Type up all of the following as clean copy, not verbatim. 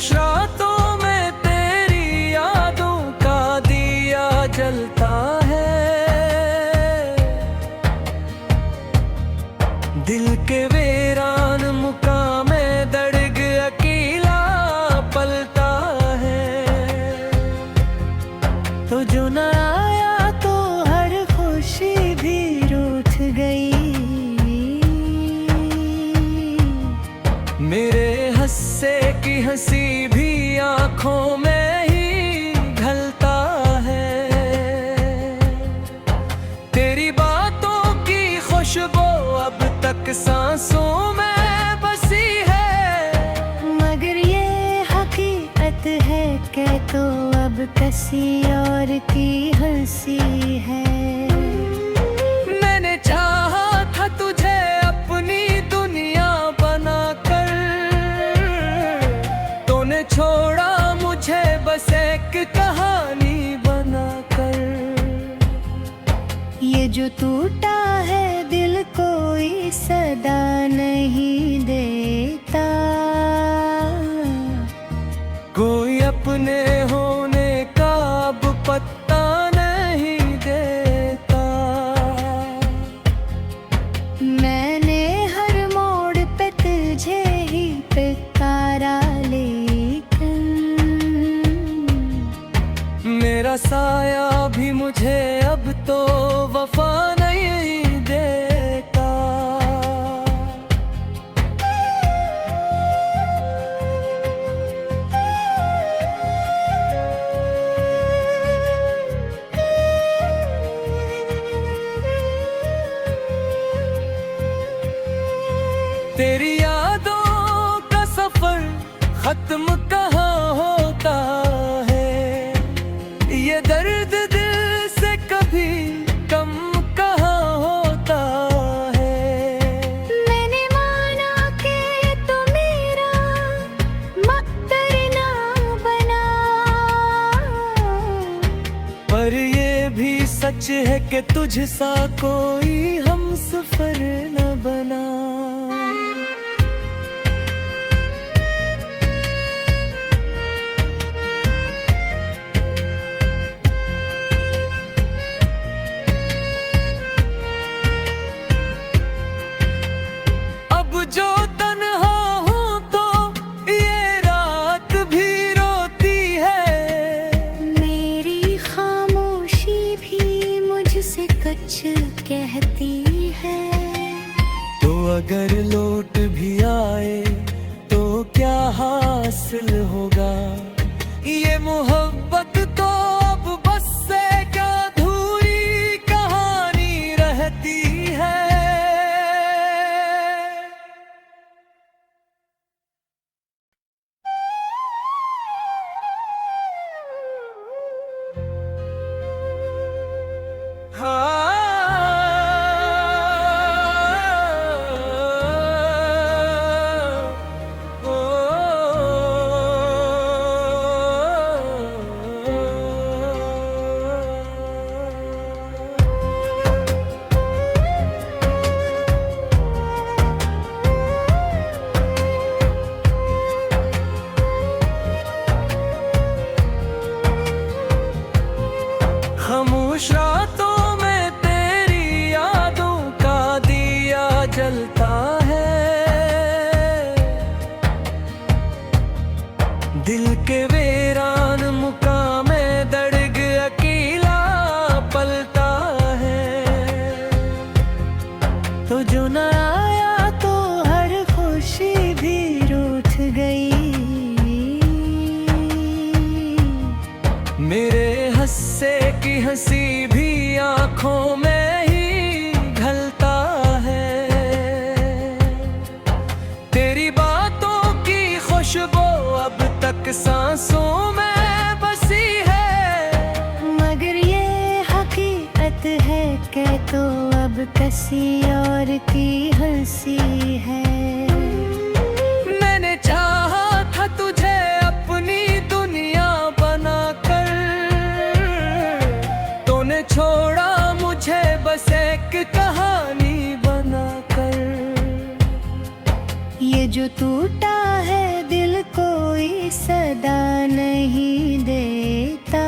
खामोश रातों में तेरी यादों का दिया जलता है। दिल के वीरान मुकामे दर्द अकेला पलता है। तो जो न आया तो हर खुशी भी रूठ गई। मेरे हंसे की हंसी भी आंखों में ही ढलता है। तेरी बातों की खुशबू अब तक सांसों में बसी है। मगर ये हकीकत है कि तो अब किसी और की हंसी है। मैंने चाहा था तुझे अपनी दुनिया बनाकर, तूने छोड़ा मुझे बस एक कहानी बनाकर। ये जो टूटा है दिल कोई सदा नहीं देता। कोई अपने होने का अब पत्ता नहीं देता। मैंने हर मोड़ पे तुझे ही पुकारा लेकिन मेरा साया भी मुझे अब तो वफा नहीं देता। तेरी यादों का सफर खत्म कहाँ होता है। ये दर्द दिल से कभी कम कहाँ होता है। मैंने माना कि तो मेरा मकदर ना बना। पर ये भी सच है कि तुझ सा कोई हमसफर न बना। जो तन्हा हूँ तो ये रात भी रोती है। मेरी खामोशी भी मुझसे कुछ कहती है। तो अगर लौट भी आए तो क्या हासिल होगा। ये मोहब्बत तो अब बस से क्या अधूरी कहानी रहती है। खामोश रातों में तेरी यादों का दिया जलता है। दिल के वीरान मुकामे दर्द अकेला पलता है। तो जो न आया तो हर खुशी भी रूठ गई। मेरे हंसे की हंसी भी आंखों में ही ढलता है। तेरी बातों की खुशबू अब तक सांसों में बसी है। मगर ये हकीकत है कि तो अब किसी और की हंसी है। मैंने चाहा था तुझे अपनी दुनिया बनाकर, तूने छोड़ा मुझे बस एक कहानी बनाकर। ये जो टूटा है दिल को कोई सदा नहीं देता।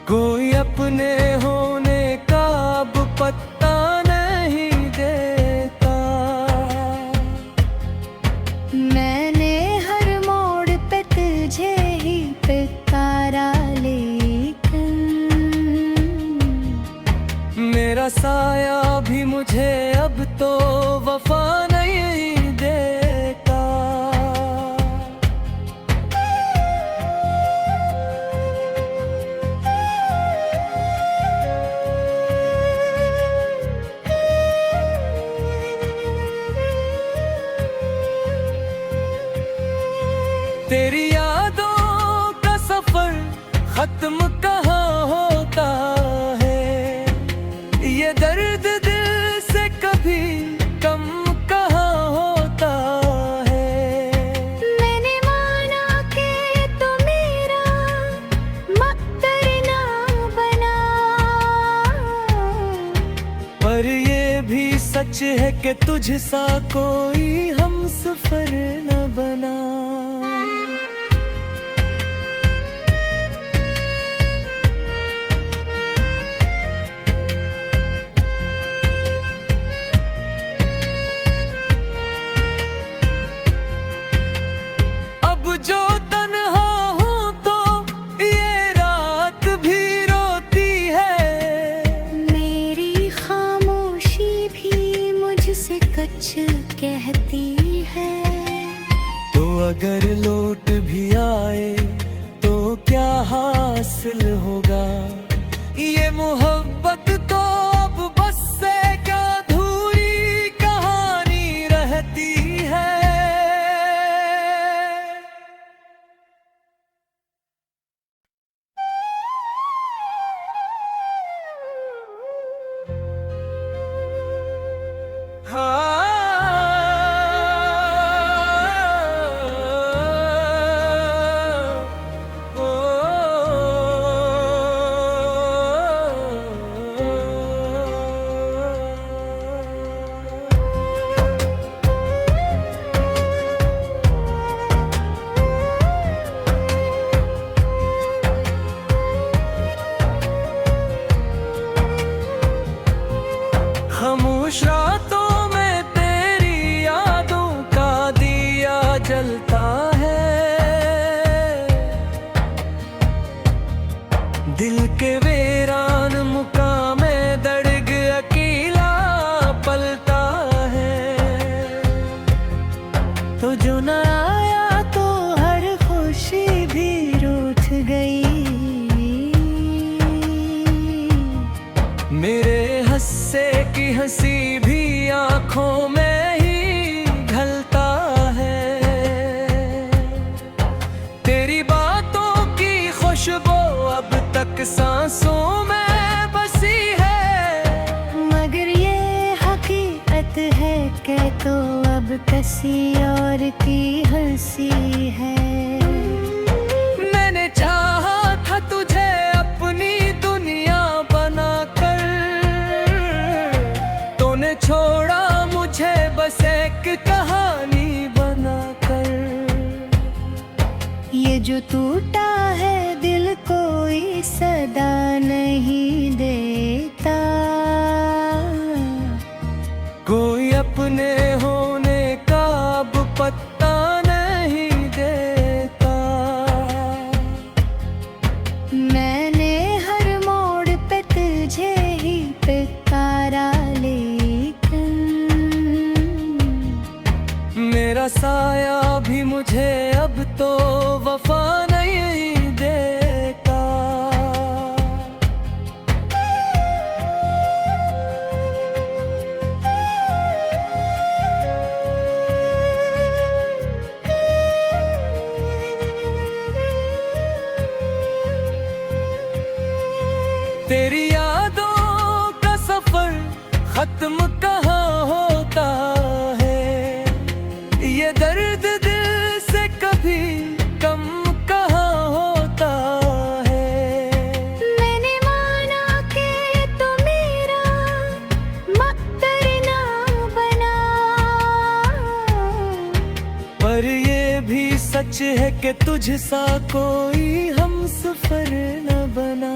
कोई अपने होने का अब पत्ता नहीं देता। मैंने हर मोड़ पे तुझे ही पुकारा, लेकिन मेरा साया भी मुझे अब तो वफा नहीं देता। तेरी यादों का सफर खत्म कहाँ होता है, ये दर्द दिल से कभी कम कहाँ होता है। मैंने माना कि तो मेरा मकदर ना बना, पर ये भी सच है कि तुझ सा कोई हमसफर न बना। जो तन्हा हूँ तो ये रात भी रोती है, मेरी खामोशी भी मुझसे कुछ कहती है। तो अगर लौट भी आए तो क्या हासिल होगा, ये मोहब्बत तो अब बस से क्या अधूरी कहानी रहती है। खामोश रातों में तेरी यादों का दिया जलता है, दिल के वीरान मुकामे दर्द अकेला पलता है। तो जो न आया तो हर खुशी भी रूठ गई, मेरे हंसे की हंसी भी आंखों में ही ढलता है। तेरी बातों की खुशबू अब तक सांसों में बसी है, मगर ये हकीकत है कि तो अब किसी और की हंसी है। मैंने चाहा था तुझे अपनी दुनिया बनाकर, तूने छोड़ा मुझे बस एक कहानी बनाकर। ये जो टूटा है दिल कोई सदा नहीं देता। कोई अपने होने का अब पत्ता नहीं देता। मैंने हर मोड़ पे तुझे ही पुकारा, लेकिन मेरा साया भी मुझे अब तो वफा नहीं देता। तेरी यादों का सफर खत्म कहाँ होता है, ये दर्द दिल से कभी कम कहाँ होता है। मैंने माना कि तो मेरा मकदर ना बना, पर कि तुझ सा कोई हम सफर न बना।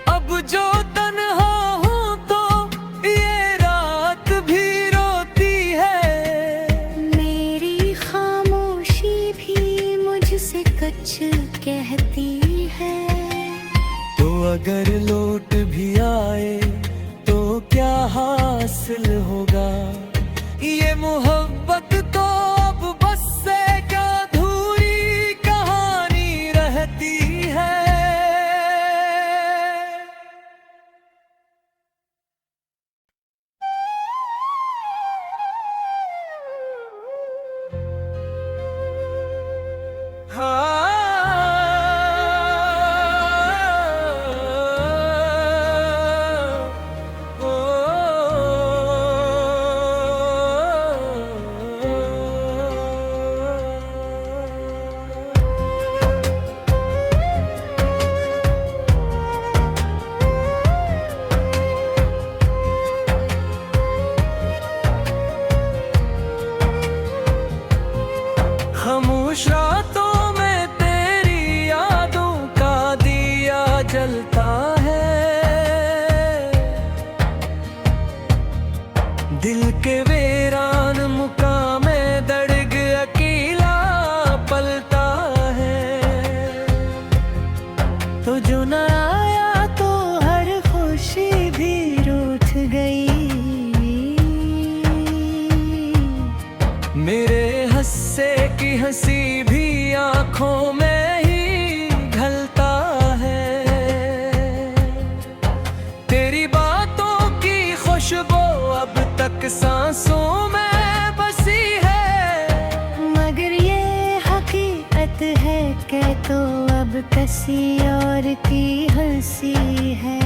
अब जो तन्हा हूँ तो ये रात भी रोती है, मेरी खामोशी भी मुझसे कुछ कहती है। तो अगर लौट भी आए तो क्या हासिल होगा, ये मोहब्बत तो अब बस से क्या अधूरी कहानी रहती है। खामोश रातों में तेरी यादों का दिया जलता है, दिल के वीरान मुकामे दर्द अकेला पलता है। तो जो न आया तो हर खुशी भी रूठ गई, मेरे हंसे की हंसी भी आंखों में ही ढलता है। तेरी बातों की खुशबू अब तक सांसों में बसी है, मगर ये हकीकत है कि तो अब किसी और की हंसी है।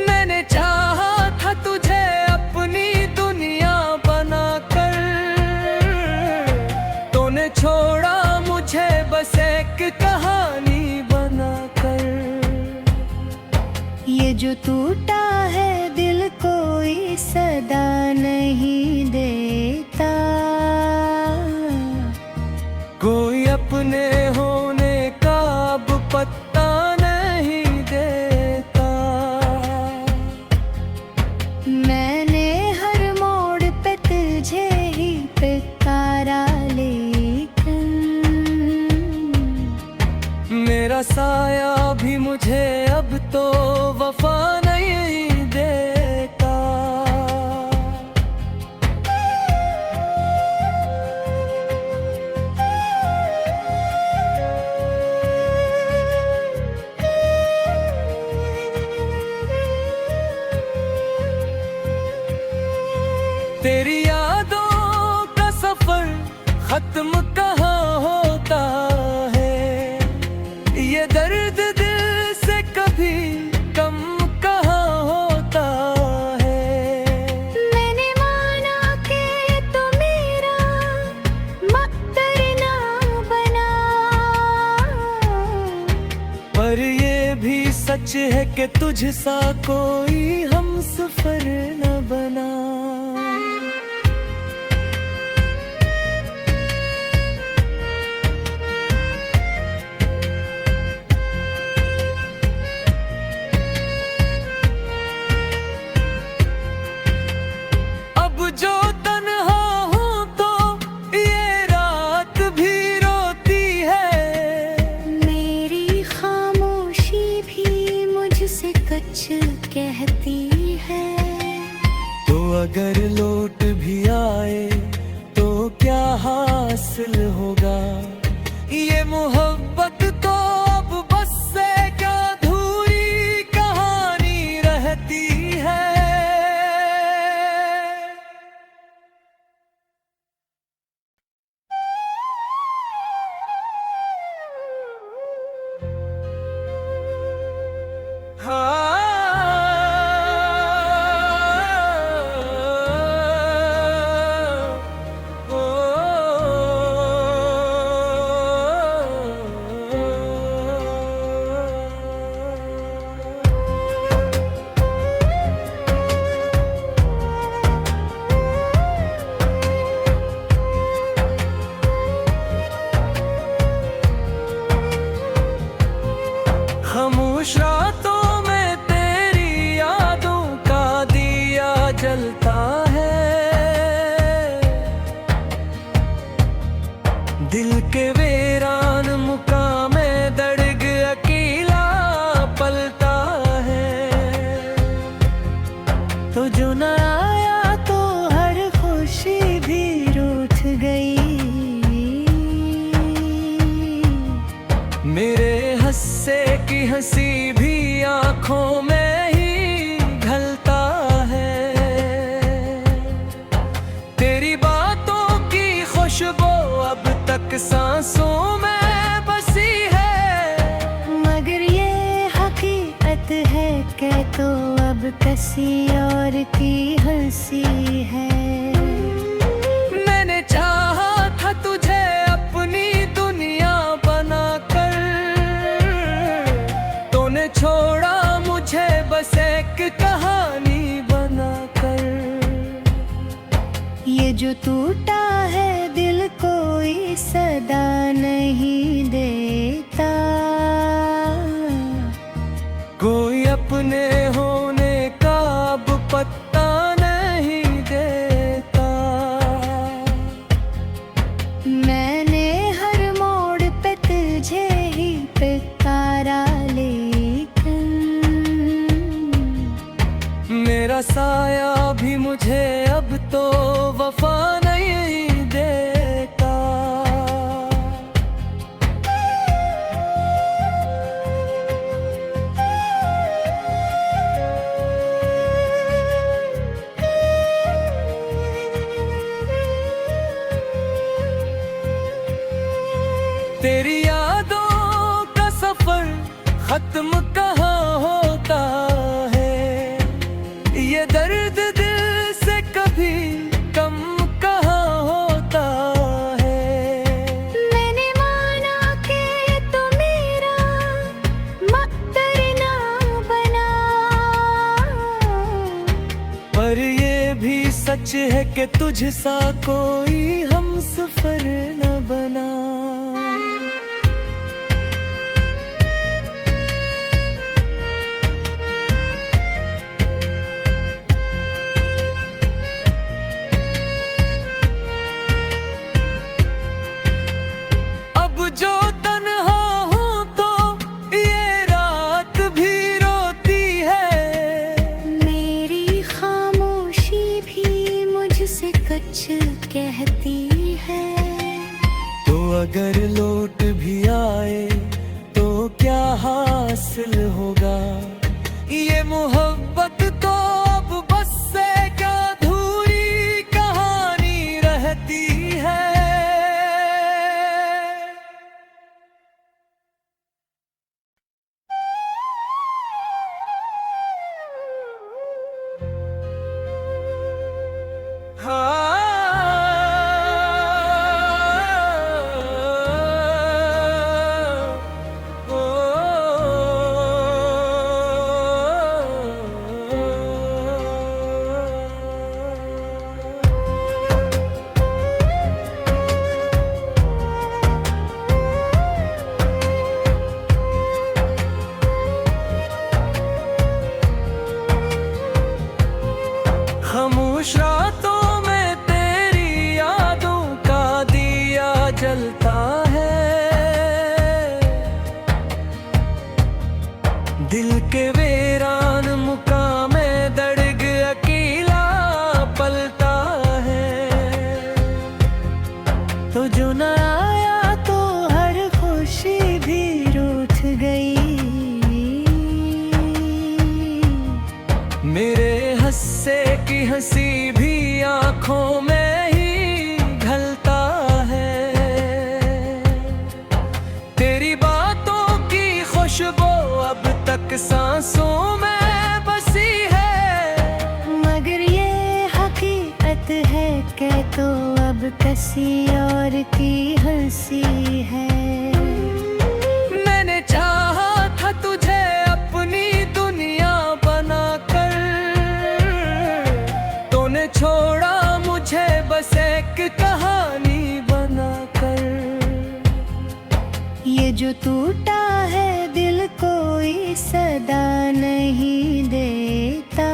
मैंने चाहा था तुझे अपनी दुनिया बनाकर, तूने छोड़ा मुझे बस एक कहानी बनाकर। ये जो टूटा है दिल कोई सदा नहीं देता, कोई अपने होने का अब पत्ता नहीं देता। मैंने हर मोड़ पे तुझे ही पुकारा, लेकिन मेरा साया भी मुझे अब तो वफा नहीं देता। तेरी यादों का सफर खत्म कहाँ होता है, ये दर्द दिल से कभी कम कहाँ होता है। मैंने माना कि तो मेरा मकदर ना बना, पर ये भी सच है कि तुझ सा कोई हम सफर न बना। अब जो तन्हा हूँ तो ये रात भी रोती है, मेरी खामोशी भी मुझसे कुछ कहती है। तो अगर लौट भी आए तो क्या हासिल होगा, ये मोहब्बत तो अब बस से क्या अधूरी कहानी रहती है। जलता है। दिल के वीरान मुकामे दर्द अकेला पलता है। तो जो न आया तो हर खुशी भी रूठ गई। मेरे हंसे की हंसी भी आंखों में ही ढलता है। तेरी बातों की खुशबू अब तक सांसों में बसी है। मगर ये हकीकत है कि तो अब किसी और की हंसी है। मैंने चाहा था तुझे अपनी दुनिया बनाकर, तूने छोड़ा मुझे बस एक कहानी बनाकर। ये जो टूटा है दिल कोई सदा नहीं देता। कोई अपने होने का अब पत्ता नहीं देता। मैंने हर मोड़ पे तुझे ही पुकारा लेकिन मेरा साया भी मुझे अब तो वफा नहीं देता। तेरी यादों का सफर खत्म कहाँ होता है। ये दर्द दिल से कभी कम कहाँ होता है। मैंने माना कि तो मेरा मकदर ना बना। पर ये भी सच है कि तुझसा कोई हमसफर न बना। अब जो तन्हा हूँ तो ये रात भी रोती है। मेरी खामोशी भी मुझसे कुछ कहती है। तो अगर लौट भी आए तो क्या हासिल होगा। ये मोहब्बत तो अब बस एक अधूरी कहानी रहती है। खामोश रातों में तेरी यादों का दिया जलता है। दिल के वीरान मुकामे दर्द अकेला पलता है। तो जो न आया तो हर खुशी भी रूठ गई। मेरे हंसे की हंसी भी आंखों में ही ढलता है। तेरी बातों की खुशबू अब तक सांसों में बसी है। मगर ये हकीकत है कि तो अब किसी और की हंसी है। मैंने चाहा था तुझे अपनी दुनिया बनाकर, तूने छोड़ा मुझे बस एक कहानी बनाकर। ये जो टूटा है दिल कोई सदा नहीं देता।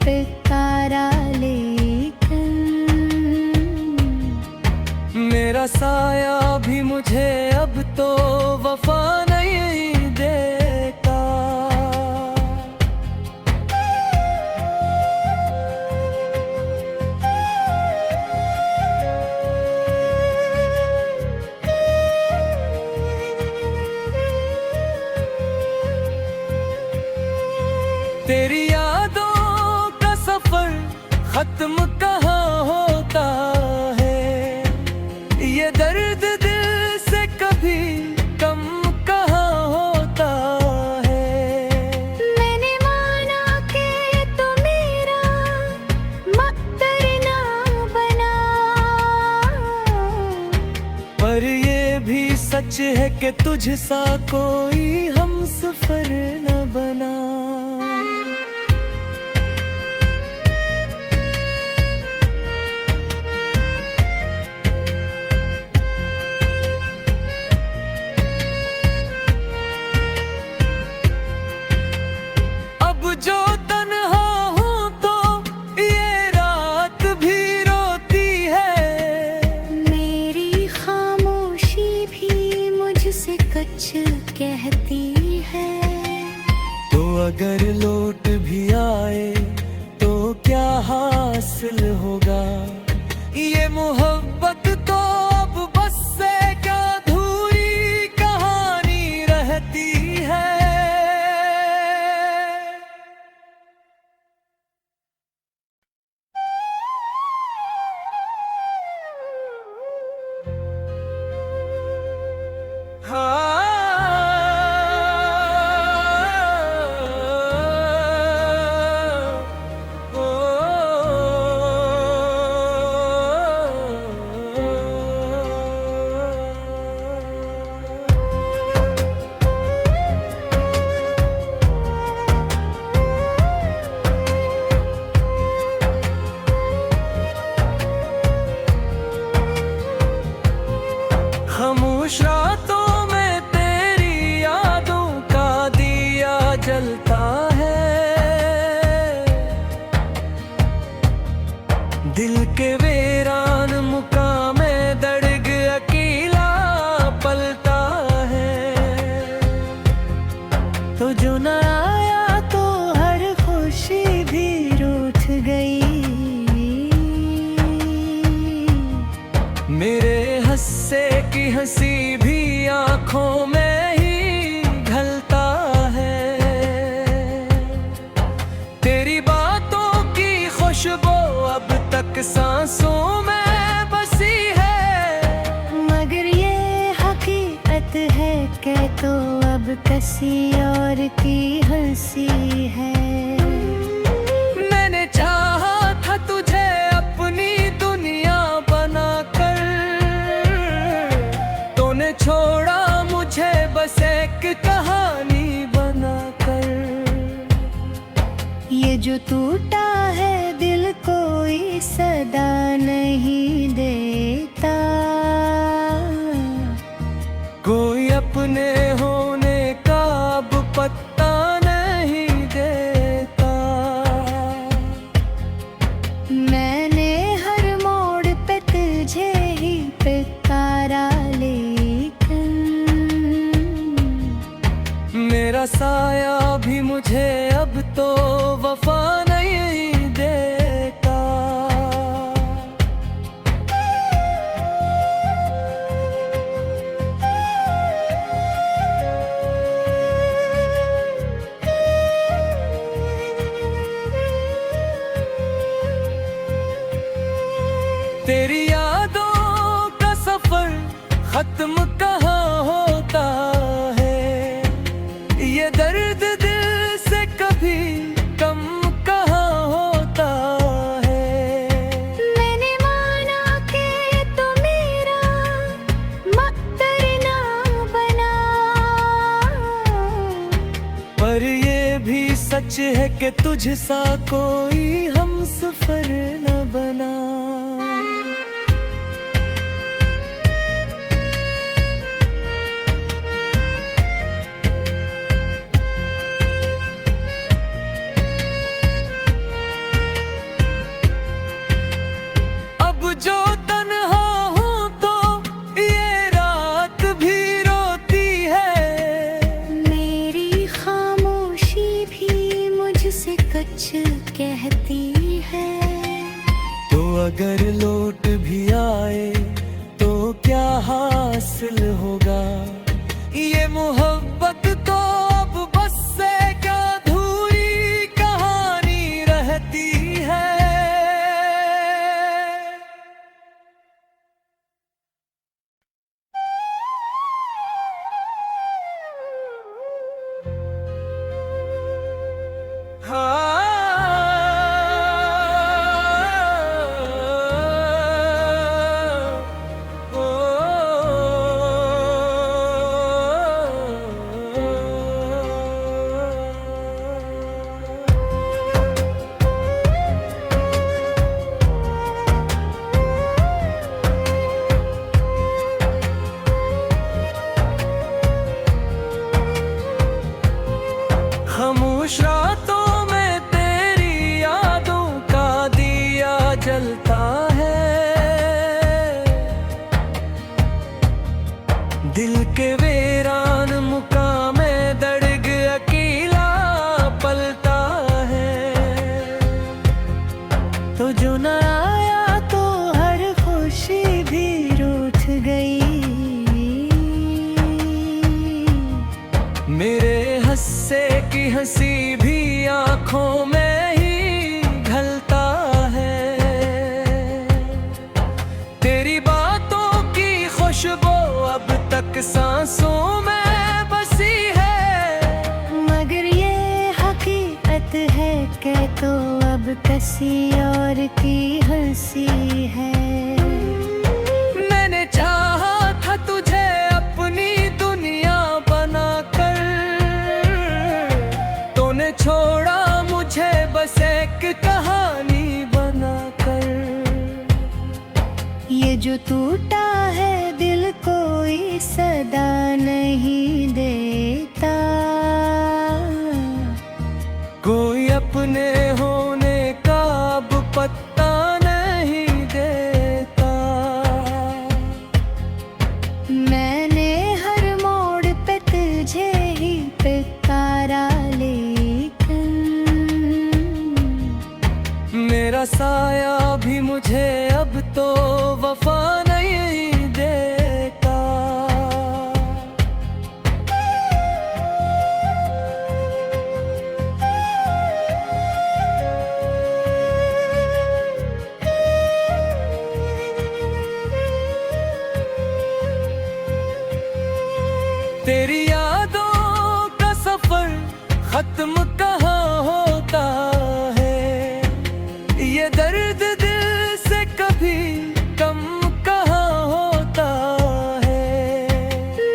पे तारा लेकिन मेरा साया भी मुझे अब तो वफा नहीं देता। तेरी यादों का सफर खत्म कहाँ होता है, ये दर्द दिल से कभी कम कहाँ होता है। मैंने माना कि तो मेरा मकदर ना बना, पर ये भी सच है कि तुझ सा कोई हमसफर न बना। जो तन्हा हूँ तो ये रात भी रोती है, मेरी खामोशी भी मुझसे कुछ कहती है। तो अगर लौट भी आए तो क्या हासिल होगा, ये मोहब्बत तो अब बस से क्या अधूरी कहानी रहती है। खामोश रातों में तेरी यादों का दिया जलता है, दिल के वीरान मुकामे दर्द अकेला पलता है। तो जो न आया तो हर खुशी भी रूठ गई, मेरे हंसे की हंसी भी आंखों में ही ढलता है। तेरी बातों की खुशबू अब तक सांसों में बसी है, मगर ये हकीकत है कि तो अब किसी और की हंसी है। मैंने चाहा था तुझे अपनी दुनिया बनाकर, तूने छोड़ा मुझे बस एक कहानी बनाकर। ये जो टूटा है दिल कोई सदा नहीं देता, कोई अपने होने का अब पत्ता नहीं देता। मैंने हर मोड़ पे तुझे ही पुकारा लेकिन मेरा साया भी मुझे अब तो वफा नहीं देता। तेरी यादों का सफर खत्म कहाँ होता है, ये दर्द दिल से कभी कम कहाँ होता है। मैंने माना कि तो मेरा मकदर ना बना, पर ये भी सच है कि तुझ सा कोई हमसफर न बना। अगर लौट भी आए तो क्या हासिल होगा। ये मोहब्बत तो अब बस से क्या अधूरी कहानी रहती है। खामोश रातों में तेरी यादों का दिया जलता है। दिल के वीरान मुकामे दर्द अकेला पलता है। तो जो न आया तो हर खुशी भी रूठ गई। मेरे हंसे की हंसी भी आंखों में ही ढलता है। तेरी बातों की खुशबू अब तक सांसों में बसी है। मगर ये हकीकत है कि तो अब किसी और की हंसी है। मैंने चाहा था तुझे अपनी दुनिया बनाकर, तूने छोड़ा मुझे बस एक कहानी बनाकर। ये जो टूटा है दिल कोई सदा नहीं देता। कोई अपने होने का अब पत्ता नहीं देता। मैंने हर मोड़ पे तुझे ही पुकारा, लेकिन मेरा साया भी मुझे अब तो वफा नहीं देता। तेरी यादों का सफर खत्म कहाँ होता है। ये दर्द दिल से कभी कम कहाँ होता है।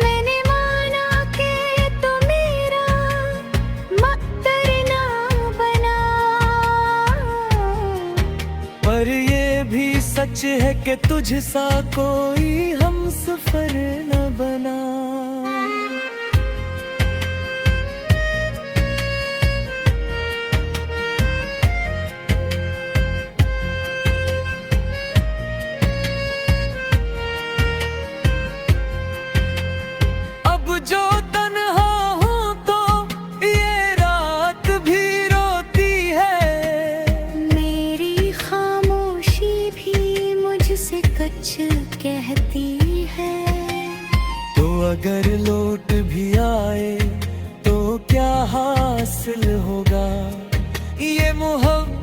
मैंने माना कि तो मेरा मकदर ना बना, पर ये भी सच है कि तुझ सा कोई हमसफर न बना। जो तन्हा हूँ तो ये रात भी रोती है। मेरी खामोशी भी मुझसे कुछ कहती है। तो अगर लौट भी आए तो क्या हासिल होगा। ये मोहब्बत